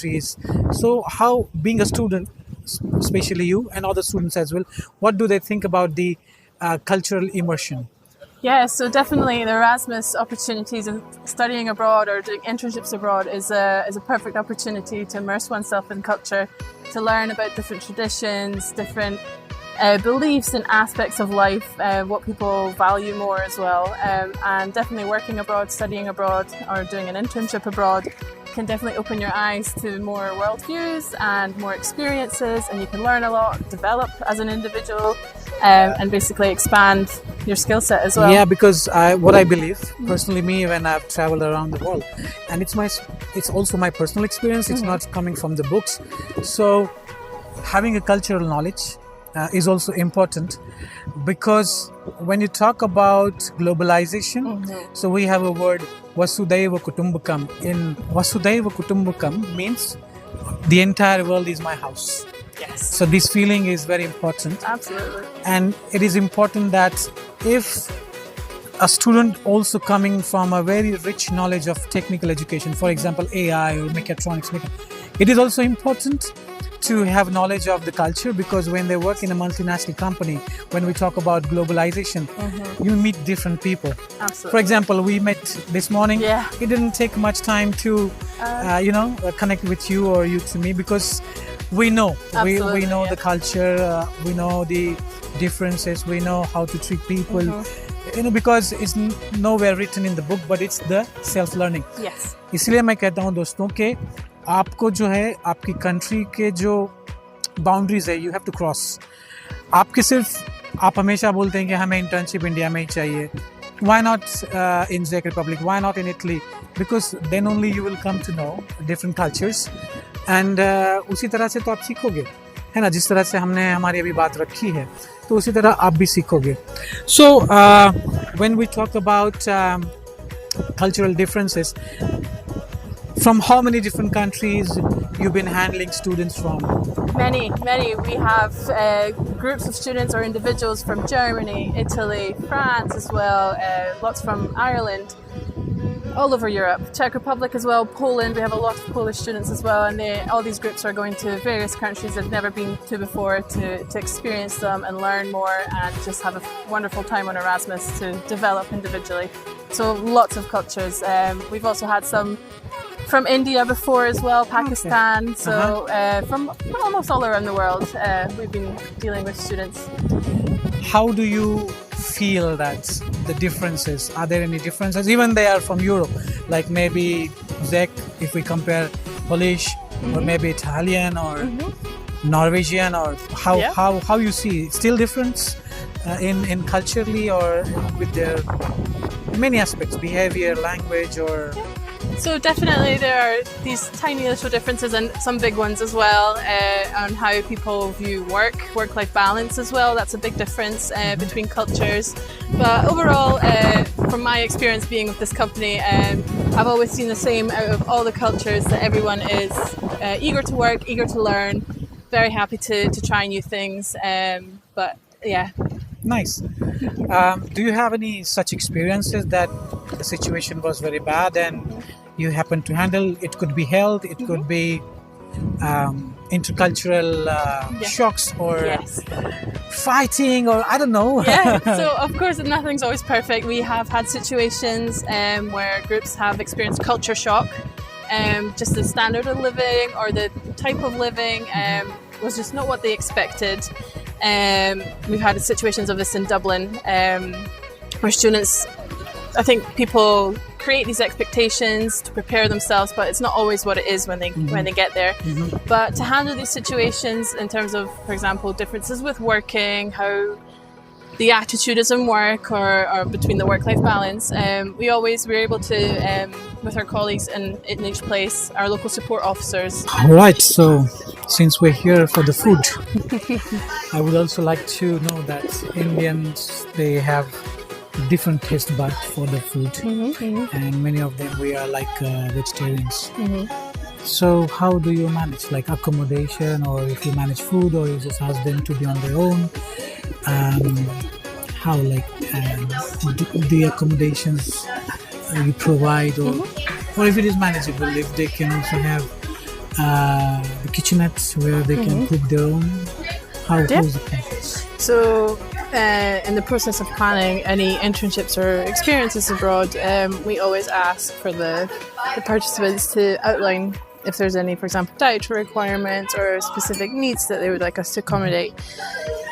countries. So how, being a student, especially you and other students as well, what do they think about the cultural immersion? Yeah, so definitely the Erasmus opportunities and studying abroad or doing internships abroad is a perfect opportunity to immerse oneself in culture, to learn about different traditions, different beliefs and aspects of life, what people value more as well. And definitely working abroad, studying abroad or doing an internship abroad can definitely open your eyes to more worldviews and more experiences, and you can learn a lot, develop as an individual, and basically expand your skill set as well. Yeah, because what I believe personally, me, when I've traveled around the world, and it's also my personal experience. It's not coming from the books. So having a cultural knowledge is also important, because when you talk about globalization, so we have a word Vasudhaiva Kutumbakam. In Vasudhaiva Kutumbakam means the entire world is my house. Yes. So this feeling is very important. Absolutely. And it is important that if a student also coming from a very rich knowledge of technical education, for example, AI or mechatronics, it is also important to have knowledge of the culture, because when they work in a multinational company, when we talk about globalization, you meet different people. Absolutely. For example, we met this morning. Yeah. It didn't take much time to, connect with you or you to me, because we know the culture, we know the differences, we know how to treat people. Because it's nowhere written in the book, but it's the self-learning. Yes. इसलिए मैं कहता हूँ दोस्तों कि आपको जो है आपकी कंट्री के जो बाउंड्रीज है, यू हैव टू क्रॉस. आपके सिर्फ आप हमेशा बोलते हैं कि हमें इंटर्नशिप इंडिया में ही चाहिए. Why not in Czech Republic? Why not in Italy? Because then only you will come to know different cultures. And उसी तरह से तो आप सीखोगे, है ना. जिस तरह से हमने हमारी अभी बात रखी है, तो उसी तरह आप भी सीखोगे. So when we talk about cultural differences, from how many different countries you've been handling students from? Many. We have groups of students or individuals from Germany, Italy, France as well, lots from Ireland, all over Europe, Czech Republic as well, Poland. We have a lot of Polish students as well, and all these groups are going to various countries they've never been to before to experience them and learn more and just have a wonderful time on Erasmus to develop individually. So lots of cultures. We've also had some from India before as well, Pakistan. So from almost all around the world, we've been dealing with students. How do you feel that the differences? Are there any differences? Even they are from Europe, like maybe Czech, if we compare Polish, or maybe Italian or Norwegian, or how you see still difference in culturally or with their many aspects, behavior, language, or. So definitely there are these tiny little differences and some big ones as well on how people view work-life balance as well. That's a big difference between cultures. But overall, from my experience being with this company, I've always seen the same out of all the cultures, that everyone is eager to work, eager to learn, very happy to try new things. But yeah. Nice. Do you have any such experiences that the situation was very bad and you happened to handle? It could be health, it could be intercultural shocks, or fighting, or I don't know. So of course nothing's always perfect. We have had situations where groups have experienced culture shock. Just the standard of living or the type of living was just not what they expected. We've had situations of this in Dublin where students, I think people create these expectations to prepare themselves, but it's not always what it is when they get there. But to handle these situations in terms of, for example, differences with working, how the attitude is in work or between the work-life balance, we're able to, with our colleagues in each place, our local support officers. Right, so since we're here for the food, I would also like to know that Indians, they have different taste buds for the food, and many of them we are like vegetarians. So how do you manage, like accommodation, or if you manage food, or you just ask them to be on their own? How the accommodations you provide, or if it is manageable, if they can also have the kitchenettes where they can cook their own? How's the process? So, in the process of planning any internships or experiences abroad, we always ask for the participants to outline if there's any, for example, dietary requirements or specific needs that they would like us to accommodate.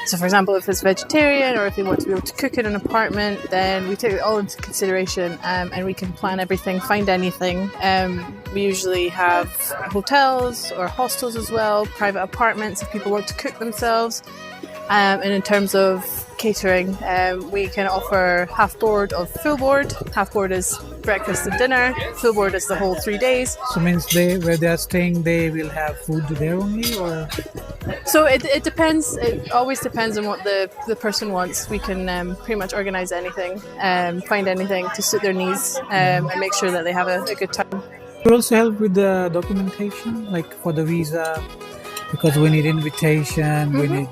So, for example, if it's vegetarian or if they want to be able to cook in an apartment, then we take it all into consideration and we can plan everything, find anything. We usually have hotels or hostels as well, private apartments if people want to cook themselves. And in terms of catering, we can offer half board or full board. Half board is breakfast and dinner, full board is the whole 3 days. So means where they are staying, they will have food there only, or? So it depends. It always depends on what the person wants. We can pretty much organise anything, find anything to suit their needs, and make sure that they have a good time. We also help with the documentation, like for the visa, because we need invitation. We need.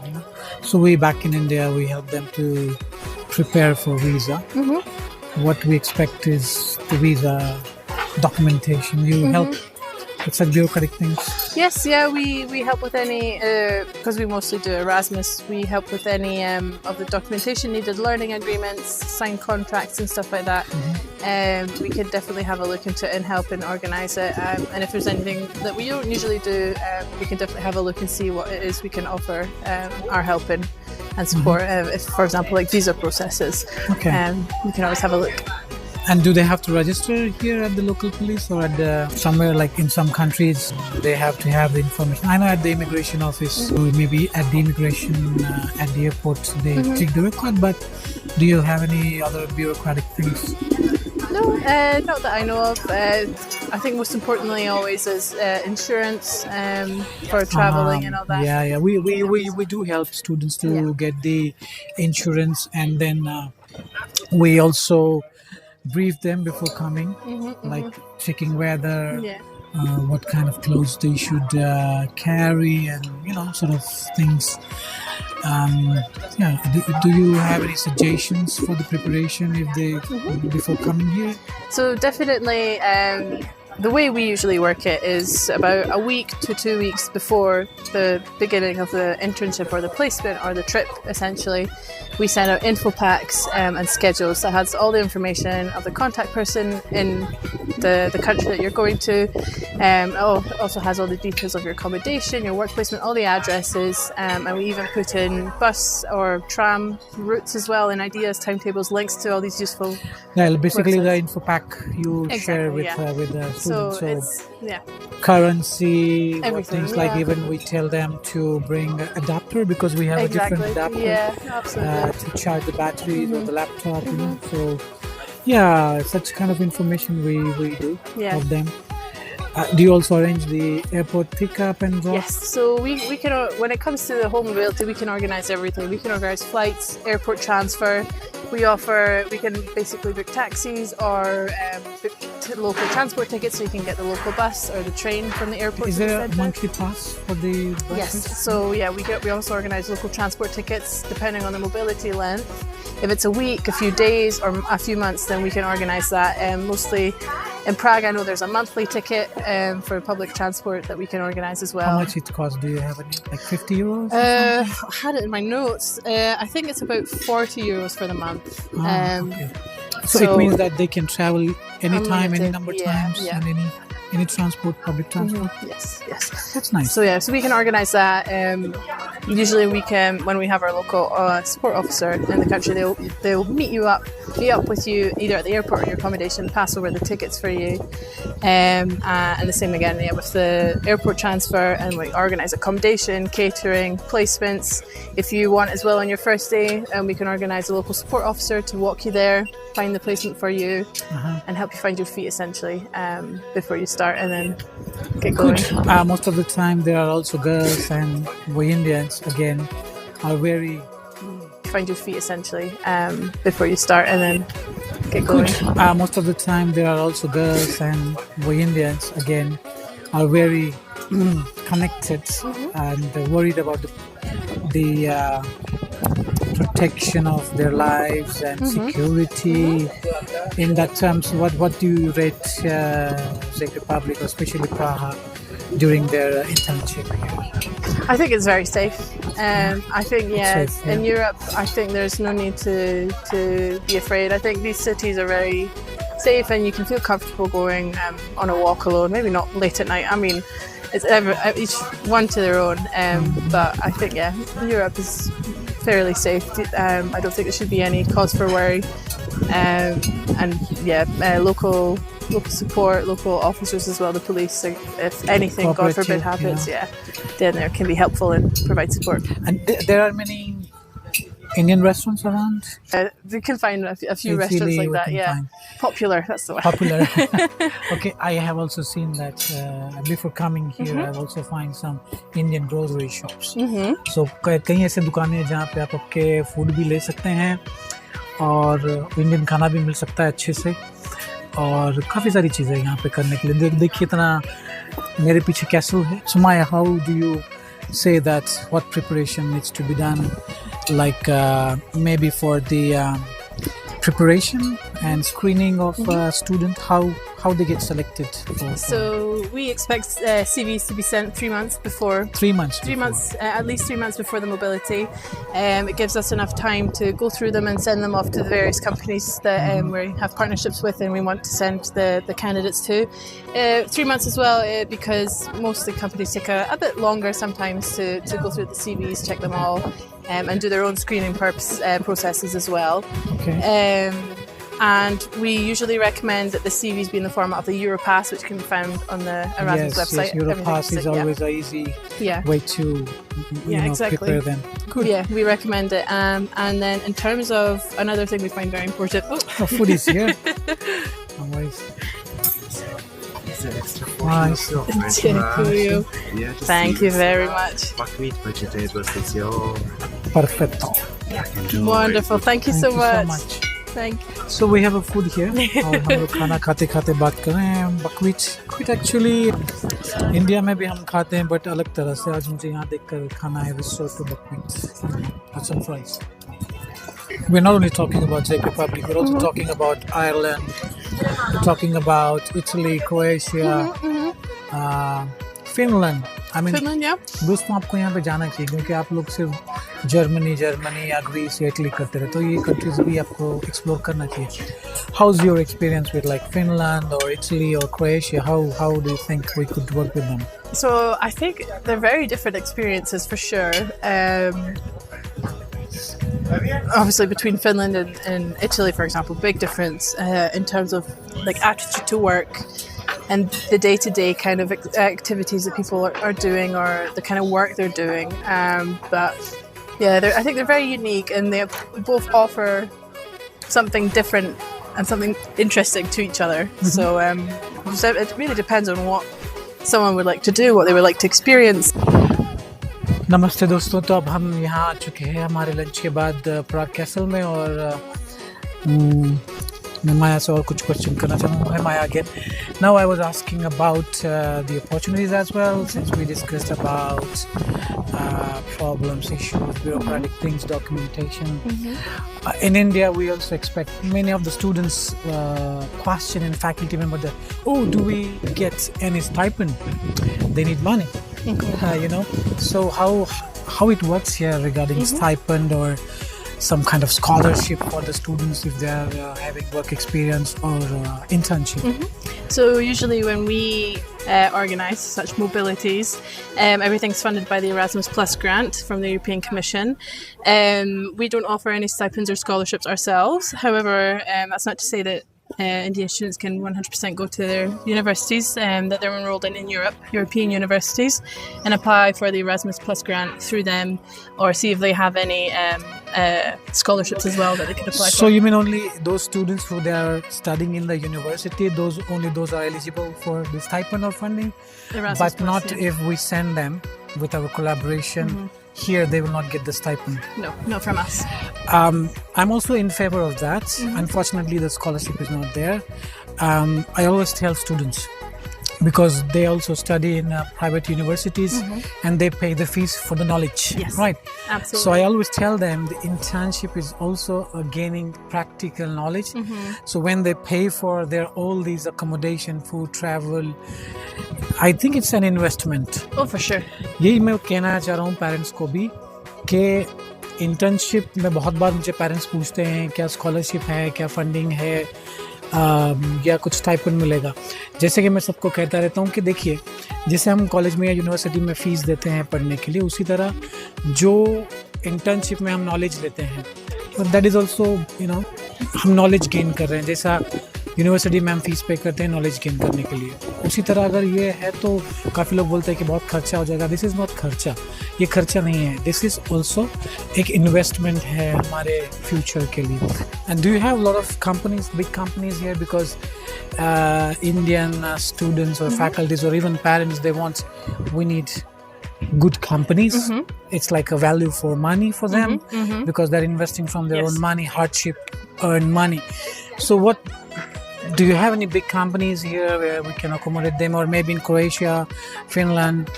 So we back in India, we help them to prepare for visa. What we expect is the visa documentation. You help with such bureaucratic things. Yes, yeah, we help with any, because we mostly do Erasmus, we help with any of the documentation needed, learning agreements, signed contracts and stuff like that. We could definitely have a look into it and help and organise it. And if there's anything that we don't usually do, we can definitely have a look and see what it is we can offer our help in and support. If, for example, like visa processes, we can always have a look. And do they have to register here at the local police or at somewhere, like in some countries they have to have the information? I know at the immigration office, or maybe at the immigration at the airport they take the record, but do you have any other bureaucratic things? No, not that I know of. I think most importantly always is insurance for travelling and all that. Yeah. We do help students to get the insurance, and then we also brief them before coming, like checking weather, what kind of clothes they should carry, and sort of things. Do you have any suggestions for the preparation if they before coming here? So definitely, the way we usually work it is about a week to 2 weeks before the beginning of the internship or the placement or the trip, essentially. We send out info packs and schedules that has all the information of the contact person in the country that you're going to. It also has all the details of your accommodation, your work placement, all the addresses, and we even put in bus or tram routes as well, and ideas, timetables, links to all these useful. Yeah, basically websites. The info pack you share with the students. So it's currency, everything, things like even we tell them to bring an adapter because we have a different adapter. Yeah, absolutely. To charge the batteries or the laptop, So, such kind of information we do of them. Do you also arrange the airport pickup and drop? Yes, so we can, when it comes to the home mobility, we can organise everything. We can organise flights, airport transfer. We can basically book taxis or book local transport tickets, so you can get the local bus or the train from the airport. Is there a monthly pass for the buses? Yes, so we also organise local transport tickets depending on the mobility length. If it's a week, a few days or a few months, then we can organise that. Mostly in Prague, I know there's a monthly ticket for public transport that we can organise as well. How much it costs? Do you have any, like 50 euros? I had it in my notes. I think it's about 40 euros for the month. Okay. So it means that they can travel anytime, any number of times, and any transport, public transport. Yes. That's nice. So we can organise that. Usually we can, when we have our local support officer in the country, they'll meet up with you either at the airport or your accommodation, pass over the tickets for you, and the same again with the airport transfer, and we organise accommodation, catering, placements. If you want as well on your first day, we can organise a local support officer to walk you there, find the placement for you, and help you find your feet essentially before you start, and then get going. Good. Most of the time there are also girls, and we Indians again are very find your feet essentially before you start, and then get going. Good. Most of the time there are also girls, and we Indians again are very connected and worried about the protection of their lives and security. In that terms, what do you rate Czech Republic, especially Prague, during their internship here? I think it's very safe. I think Safe, yeah. in Europe, I think there's no need to be afraid. I think these cities are very safe, and you can feel comfortable going on a walk alone. Maybe not late at night. I mean, it's each one to their own. But I think Europe is fairly safe. I don't think there should be any cause for worry. Local support, local officers as well, the police, if anything, God forbid, happens, then there can be helpful and provide support. And there are many Indian restaurants around? You can find a few Easily restaurants like we that, can find. Popular, that's the one. Popular. Okay, I have also seen that before coming here, I've also find some Indian grocery shops. So कई ऐसे दुकानें हैं जहाँ पे आप आपके food भी ले सकते हैं और इंडियन खाना भी मिल सकता है अच्छे से और काफ़ी सारी चीज़ें यहाँ पे करने के लिए देखिए इतना मेरे पीछे कैसल है. So Maya, how do you say that what preparation needs to be done, like maybe for the preparation and screening of student, how they get selected for? So we expect CVs to be sent 3 months before. 3 months. At least 3 months before the mobility. It gives us enough time to go through them and send them off to the various companies that we have partnerships with and we want to send the candidates to. 3 months as well, because most of the companies take a bit longer sometimes to go through the CVs, check them all, and do their own screening processes as well. Okay. And we usually recommend that the CVs be in the format of the Europass, which can be found on the Erasmus website. Yes, Europass is always an easy way to prepare them. Good. Yeah, we recommend it. And then in terms of another thing we find very important. Food is here. Always. Nice. Thank you very much. Buckwheat vegetables, it's your Perfecto. Wonderful. Thank you so much. Thank you. So we have a food here. और हम लोग खाना खाते खाते बात कर रहे हैं बकवीट एक्चुअली इंडिया में भी हम खाते हैं बट अलग तरह से. आज मुझे यहाँ देखकर खाना है resort buckwheat some fries. We're not only talking about Czech Republic, we're also talking about Ireland, we're talking about Italy, Croatia, Finland. I mean, Finland, दोस्तों आपको यहाँ पे जाना चाहिए क्योंकि आप लोग सिर्फ जर्मनी या ग्रीस या इटली करते रहे तो ये कंट्रीज भी आपको एक्सप्लोर करना चाहिए. How's your experience with like Finland or Italy or Croatia? How do you think we could work with them? So I think they're very different experiences for sure. Obviously between Finland and Italy, for example, big difference in terms of like attitude to work and the day-to-day kind of activities that people are doing or the kind of work they're doing. But yeah, I think they're very unique and they both offer something different and something interesting to each other. So it really depends on what someone would like to do, what they would like to experience. नमस्ते दोस्तों. तो अब हम यहाँ आ चुके हैं हमारे lunch के बाद प्राग कैसल में और मैं माया से और कुछ क्वेश्चन करना चाहूँगा. Maya again. Now I was asking about the opportunities as well, since we discussed about problems, issues, bureaucratic things, documentation. In India, we also expect many of the students question and faculty member that, do we get any stipend? They need money, So how it works here regarding stipend or some kind of scholarship for the students if they are having work experience or internship? So usually when we organise such mobilities, everything's funded by the Erasmus Plus grant from the European Commission. We don't offer any stipends or scholarships ourselves. However, that's not to say that Indian students can 100% go to their universities that they're enrolled in Europe, European universities, and apply for the Erasmus Plus grant through them, or see if they have any scholarships as well that they can apply for. So you mean only those students who they are studying in the university, those are eligible for the stipend or funding? Erasmus but Plus, not if we send them with our collaboration. Here they will not get the stipend. No, not from us. I'm also in favor of that. Unfortunately, the scholarship is not there. I always tell students, because they also study in private universities and they pay the fees for the knowledge. Yes, right. absolutely. So I always tell them the internship is also gaining practical knowledge. So when they pay for their all these accommodation, food, travel, I think it's an investment. Oh, for sure. यही मैं कहना चाह रहा हूँ parents को भी कि internship में बहुत बार मुझे पेरेंट्स पूछते हैं क्या स्कॉलरशिप है, क्या फंडिंग है, या कुछ स्टाइपेंड मिलेगा. जैसे कि मैं सबको कहता रहता हूँ कि देखिए, जैसे हम कॉलेज में या यूनिवर्सिटी में फ़ीस देते हैं पढ़ने के लिए, उसी तरह जो इंटर्नशिप में हम नॉलेज लेते हैं, दैट इज़ ऑल्सो हम नॉलेज गेन कर रहे हैं. जैसा यूनिवर्सिटी में हम फ़ीस पे करते हैं नॉलेज गेन करने के लिए, उसी तरह अगर ये है तो काफ़ी लोग बोलते हैं कि बहुत खर्चा हो जाएगा. दिस इज़ नॉट खर्चा, ये खर्चा नहीं है. दिस इज़ ऑल्सो एक इन्वेस्टमेंट है हमारे फ्यूचर के लिए. And do you have lot of companies, big companies here, because Indian students or faculties or even parents, they want, we need good companies. It's like a value for money for them because they're investing from their own money, hardship, earn money. So what, do you have any big companies here where we can accommodate them, or maybe in Croatia, Finland,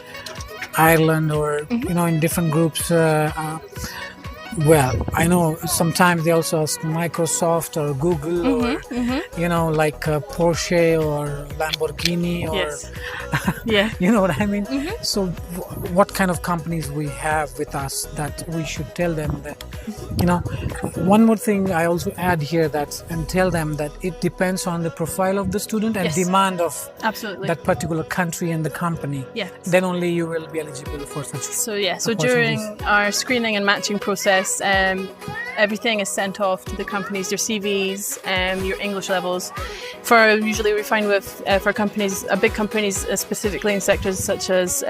Ireland, or in different groups? Well, I know sometimes they also ask Microsoft or Google or like Porsche or Lamborghini or you know what I mean. So what kind of companies we have with us that we should tell them that, one more thing I also add here, that and tell them that it depends on the profile of the student and demand of that particular country and the company. Then only you will be eligible for such. So during our screening and matching process, everything is sent off to the companies, your CVs, your English levels. Usually we find with for companies, big companies, specifically in sectors such as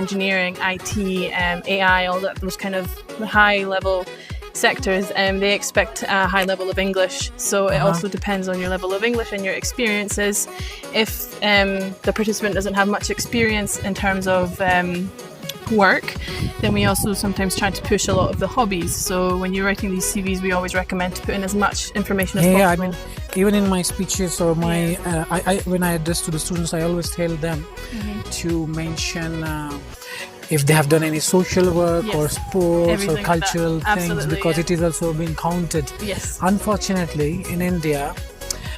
engineering, IT, AI, all those kind of high level sectors, they expect a high level of English. So it also depends on your level of English and your experiences. If the participant doesn't have much experience in terms of work, then we also sometimes try to push a lot of the hobbies. So when you're writing these CVs, we always recommend to put in as much information as possible. I mean, even in my speeches or my when I address to the students, I always tell them to mention if they have done any social work or sports everything or cultural like things, because it is also being counted. Unfortunately, in India,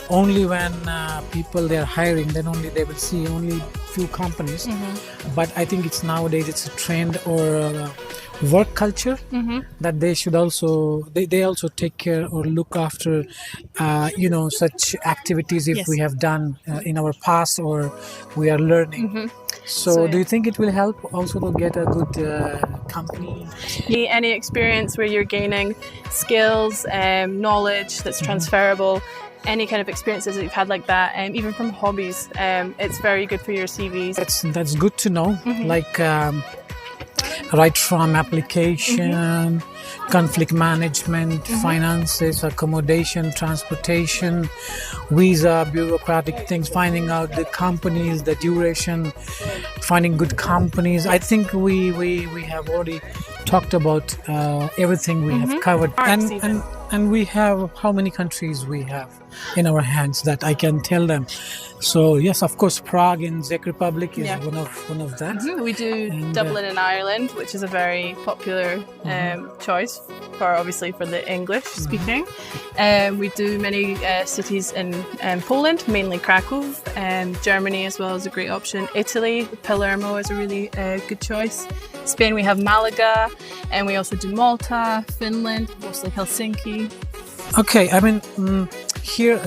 only when people they're hiring, then only they will see only few companies. But I think it's nowadays it's a trend or work culture that they should also they also take care or look after such activities if we have done in our past or we are learning. So do you think it will help also to get a good company? Any experience where you're gaining skills, knowledge that's transferable, any kind of experiences that you've had like that, even from hobbies, it's very good for your CVs. That's good to know. Like right from application, conflict management, finances, accommodation, transportation, visa, bureaucratic things, finding out the companies, the duration, finding good companies. I think we have already talked about everything we have covered. And we have how many countries we have in our hands that I can tell them. So yes, of course, Prague in Czech Republic is one of that. We do Dublin in Ireland, which is a very popular choice for the English speaking. We do many cities in Poland, mainly Krakow. Germany as well is a great option. Italy, Palermo is a really good choice. Spain, we have Malaga, and we also do Malta, Finland, mostly Helsinki. Okay, I mean, here,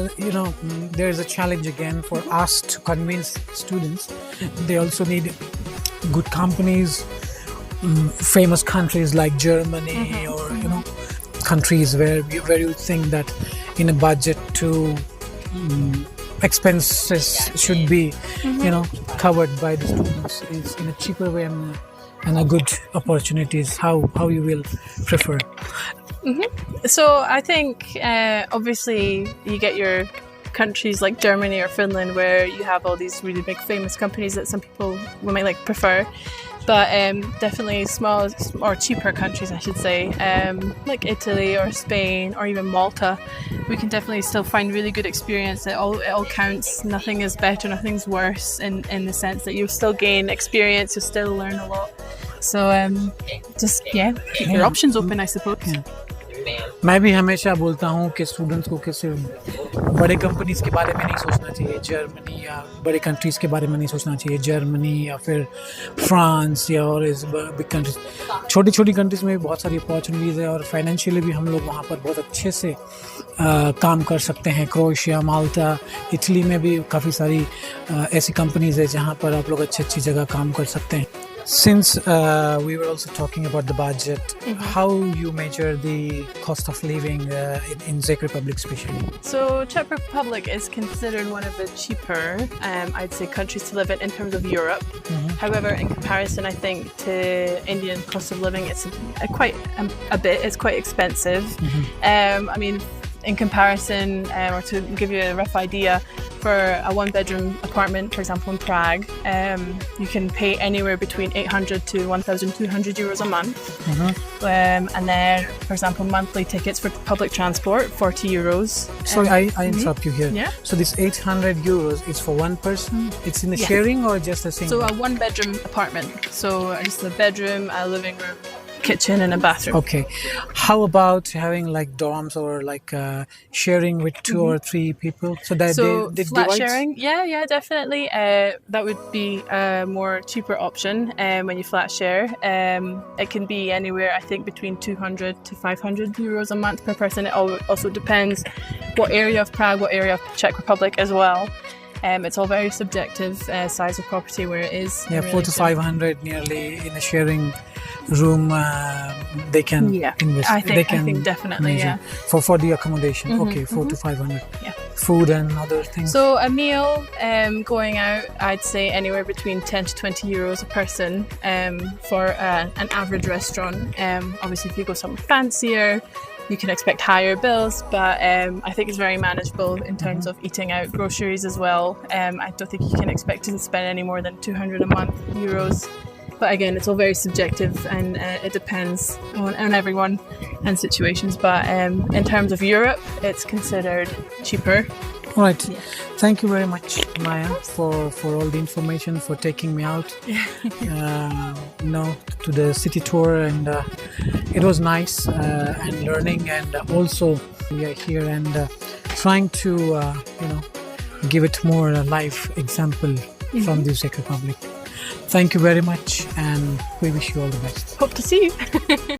there is a challenge again for us to convince students. They also need good companies, famous countries like Germany or, countries where you think that in a budget to expenses should be, covered by the students is in a cheaper way and a good opportunities. How you will prefer? So I think obviously you get your countries like Germany or Finland where you have all these really big famous companies that some people might prefer. but definitely small or cheaper countries, I should say, like Italy or Spain or even Malta, we can definitely still find really good experience. It all counts. Nothing is better, nothing's worse in the sense that you'll still gain experience, you'll still learn a lot. So just keep your options open, I suppose. मैं भी हमेशा बोलता हूँ कि students को कि सिर्फ बड़े कंपनीज़ के बारे में नहीं सोचना चाहिए, जर्मनी या बड़े कंट्रीज़ के बारे में नहीं सोचना चाहिए, जर्मनी या फिर फ्रांस या और इस बिग कंट्रीज़, छोटी छोटी कंट्रीज़ में भी बहुत सारी अपॉर्चुनिटीज़ है और फाइनेंशियली भी हम लोग वहाँ पर बहुत अच्छे से काम कर सकते हैं। क्रोएशिया, माल्टा, इटली में भी काफ़ी सारी ऐसी कंपनीज़ है जहाँ पर आप लोग अच्छी जगह काम कर सकते हैं। Since we were also talking about the budget, how you measure the cost of living in Czech Republic especially? So Czech Republic is considered one of the cheaper, I'd say, countries to live in terms of Europe. However, in comparison, I think to Indian cost of living, it's it's quite expensive. I mean, in comparison, or to give you a rough idea, for a one-bedroom apartment, for example, in Prague, you can pay anywhere between 800 to 1,200 euros a month. And then, for example, monthly tickets for public transport, 40 euros. Sorry, I interrupt you here. Yeah. So this 800 euros is for one person? It's in the sharing or just a single? So a one-bedroom apartment. So just a bedroom, a living room, kitchen and a bathroom. Okay. How about having like dorms or like sharing with two or three people? So that they flat divide? sharing, yeah, definitely. That would be a more cheaper option when you flat share. It can be anywhere, I think, between 200 to 500 euros a month per person. It also depends what area of Prague, what area of Czech Republic as well. It's all very subjective, size of property, where it is. Yeah, really 400 to 500 nearly in a sharing room. They can invest. I think definitely, measure. For the accommodation. Okay, 400 to 500. Yeah. Food and other things. So a meal going out, I'd say anywhere between 10 to 20 euros a person for an average restaurant. Obviously, if you go somewhere fancier, you can expect higher bills, but I think it's very manageable in terms of eating out. Groceries as well. I don't think you can expect to spend any more than 200 a month euros. But again, it's all very subjective and it depends on everyone and situations. But in terms of Europe, it's considered cheaper. All right. Yeah. Thank you very much, Maya, for all the information, for taking me out to the city tour. And it was nice and learning. And also we are here and trying to, give it more a life example from the Czech Republic. Thank you very much, and we wish you all the best. Hope to see you.